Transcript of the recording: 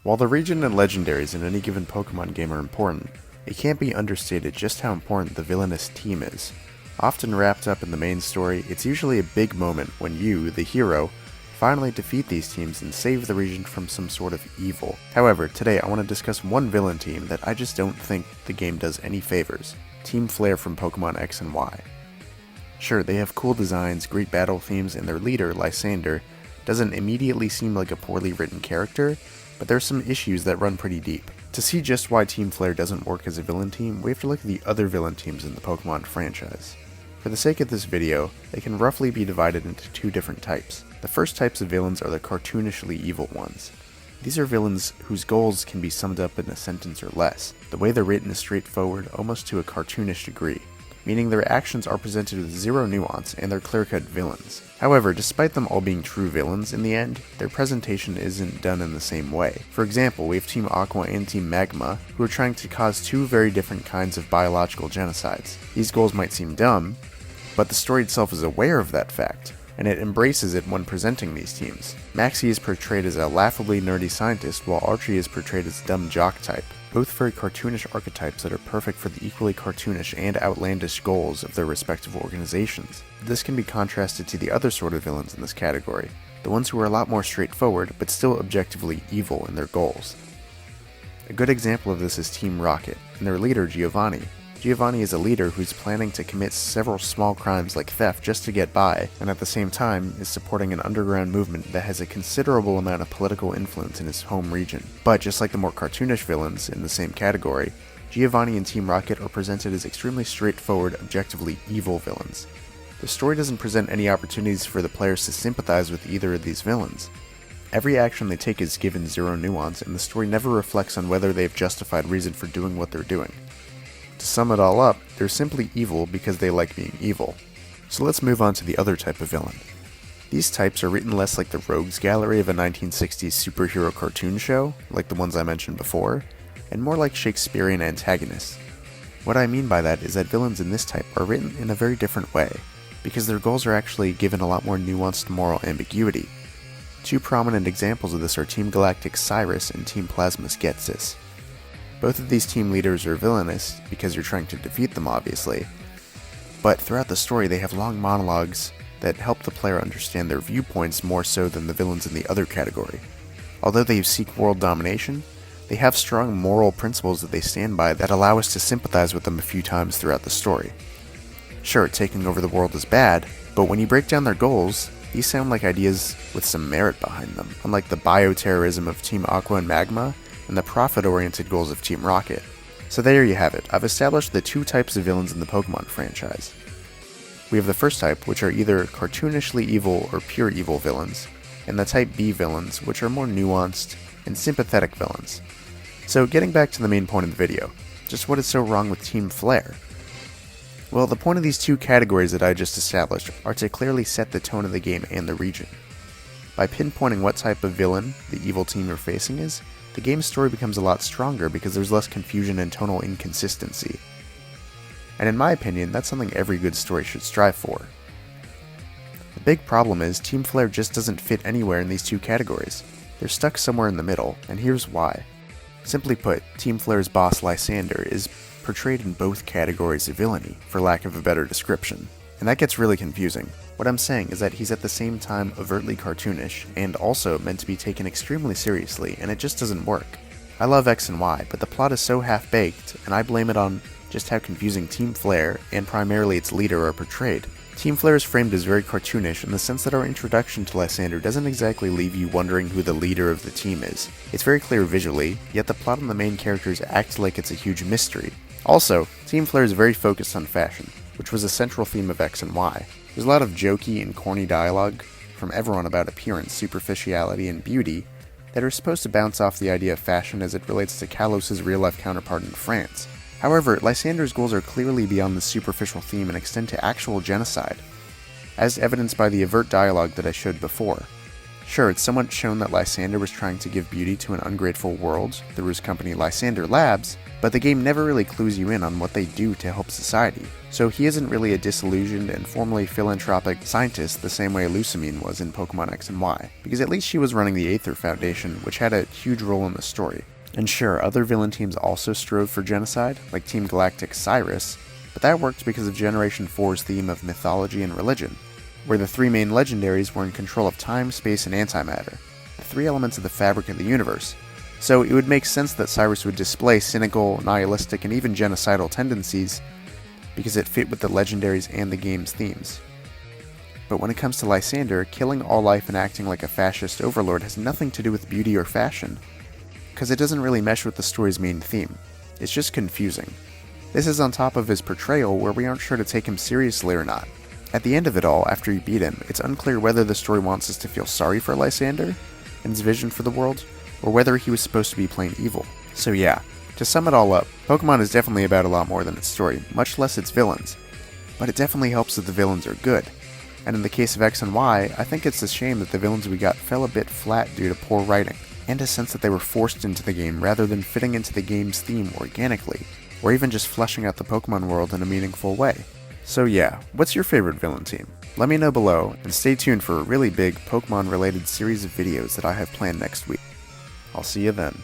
While the region and legendaries in any given Pokemon game are important, it can't be understated just how important the villainous team is. Often wrapped up in the main story, it's usually a big moment when you, the hero, finally defeat these teams and save the region from some sort of evil. However, today I want to discuss one villain team that I just don't think the game does any favors: Team Flare from Pokemon X and Y. Sure, they have cool designs, great battle themes, and their leader, Lysandre, doesn't immediately seem like a poorly written character, but there's some issues that run pretty deep. To see just why Team Flare doesn't work as a villain team, we have to look at the other villain teams in the Pokemon franchise. For the sake of this video, they can roughly be divided into two different types. The first types of villains are the cartoonishly evil ones. These are villains whose goals can be summed up in a sentence or less. The way they're written is straightforward, almost to a cartoonish degree, meaning their actions are presented with zero nuance and they're clear-cut villains. However, despite them all being true villains in the end, their presentation isn't done in the same way. For example, we have Team Aqua and Team Magma, who are trying to cause two very different kinds of biological genocides. These goals might seem dumb, but the story itself is aware of that fact, and it embraces it when presenting these teams. Maxie is portrayed as a laughably nerdy scientist, while Archie is portrayed as a dumb jock type, both very cartoonish archetypes that are perfect for the equally cartoonish and outlandish goals of their respective organizations. This can be contrasted to the other sort of villains in this category, the ones who are a lot more straightforward, but still objectively evil in their goals. A good example of this is Team Rocket, and their leader, Giovanni. Giovanni is a leader who's planning to commit several small crimes like theft just to get by, and at the same time is supporting an underground movement that has a considerable amount of political influence in his home region. But just like the more cartoonish villains in the same category, Giovanni and Team Rocket are presented as extremely straightforward, objectively evil villains. The story doesn't present any opportunities for the players to sympathize with either of these villains. Every action they take is given zero nuance, and the story never reflects on whether they have justified reason for doing what they're doing. To sum it all up, they're simply evil because they like being evil. So let's move on to the other type of villain. These types are written less like the rogues gallery of a 1960s superhero cartoon show, like the ones I mentioned before, and more like Shakespearean antagonists. What I mean by that is that villains in this type are written in a very different way, because their goals are actually given a lot more nuanced moral ambiguity. Two prominent examples of this are Team Galactic's Cyrus and Team Plasma's Getsis. Both of these team leaders are villainous because you're trying to defeat them, obviously, but throughout the story they have long monologues that help the player understand their viewpoints more so than the villains in the other category. Although they seek world domination, they have strong moral principles that they stand by that allow us to sympathize with them a few times throughout the story. Sure, taking over the world is bad, but when you break down their goals, these sound like ideas with some merit behind them, unlike the bioterrorism of Team Aqua and Magma, and the profit-oriented goals of Team Rocket. So there you have it. I've established the two types of villains in the Pokemon franchise. We have the first type, which are either cartoonishly evil or pure evil villains, and the Type B villains, which are more nuanced and sympathetic villains. So getting back to the main point of the video, just what is so wrong with Team Flare? Well, the point of these two categories that I just established are to clearly set the tone of the game and the region. By pinpointing what type of villain the evil team you're facing is, the game's story becomes a lot stronger because there's less confusion and tonal inconsistency. And in my opinion, that's something every good story should strive for. The big problem is Team Flare just doesn't fit anywhere in these two categories. They're stuck somewhere in the middle, and here's why. Simply put, Team Flare's boss Lysandre is portrayed in both categories of villainy, for lack of a better description. And that gets really confusing. What I'm saying is that he's at the same time overtly cartoonish, and also meant to be taken extremely seriously, and it just doesn't work. I love X and Y, but the plot is so half-baked, and I blame it on just how confusing Team Flare, and primarily its leader, are portrayed. Team Flare is framed as very cartoonish in the sense that our introduction to Lysandre doesn't exactly leave you wondering who the leader of the team is. It's very clear visually, yet the plot and the main characters act like it's a huge mystery. Also, Team Flare is very focused on fashion, which was a central theme of X and Y. There's a lot of jokey and corny dialogue from everyone about appearance, superficiality, and beauty that are supposed to bounce off the idea of fashion as it relates to Kalos' real-life counterpart in France. However, Lysandre's goals are clearly beyond the superficial theme and extend to actual genocide, as evidenced by the overt dialogue that I showed before. Sure, it's somewhat shown that Lysandre was trying to give beauty to an ungrateful world through his company Lysandre Labs, but the game never really clues you in on what they do to help society. So he isn't really a disillusioned and formerly philanthropic scientist the same way Lysandre was in Pokémon X and Y, because at least she was running the Aether Foundation, which had a huge role in the story. And sure, other villain teams also strove for genocide, like Team Galactic's Cyrus, but that worked because of Generation 4's theme of mythology and religion, where the three main legendaries were in control of time, space, and antimatter, the three elements of the fabric of the universe. So it would make sense that Cyrus would display cynical, nihilistic, and even genocidal tendencies because it fit with the legendaries and the game's themes. But when it comes to Lysandre, killing all life and acting like a fascist overlord has nothing to do with beauty or fashion, because it doesn't really mesh with the story's main theme. It's just confusing. This is on top of his portrayal where we aren't sure to take him seriously or not. At the end of it all, after you beat him, it's unclear whether the story wants us to feel sorry for Lysandre and his vision for the world, or whether he was supposed to be plain evil. So yeah, to sum it all up, Pokémon is definitely about a lot more than its story, much less its villains. But it definitely helps that the villains are good. And in the case of X and Y, I think it's a shame that the villains we got fell a bit flat due to poor writing, and a sense that they were forced into the game rather than fitting into the game's theme organically, or even just fleshing out the Pokémon world in a meaningful way. So yeah, what's your favorite villain team? Let me know below, and stay tuned for a really big Pokémon related series of videos that I have planned next week. I'll see you then.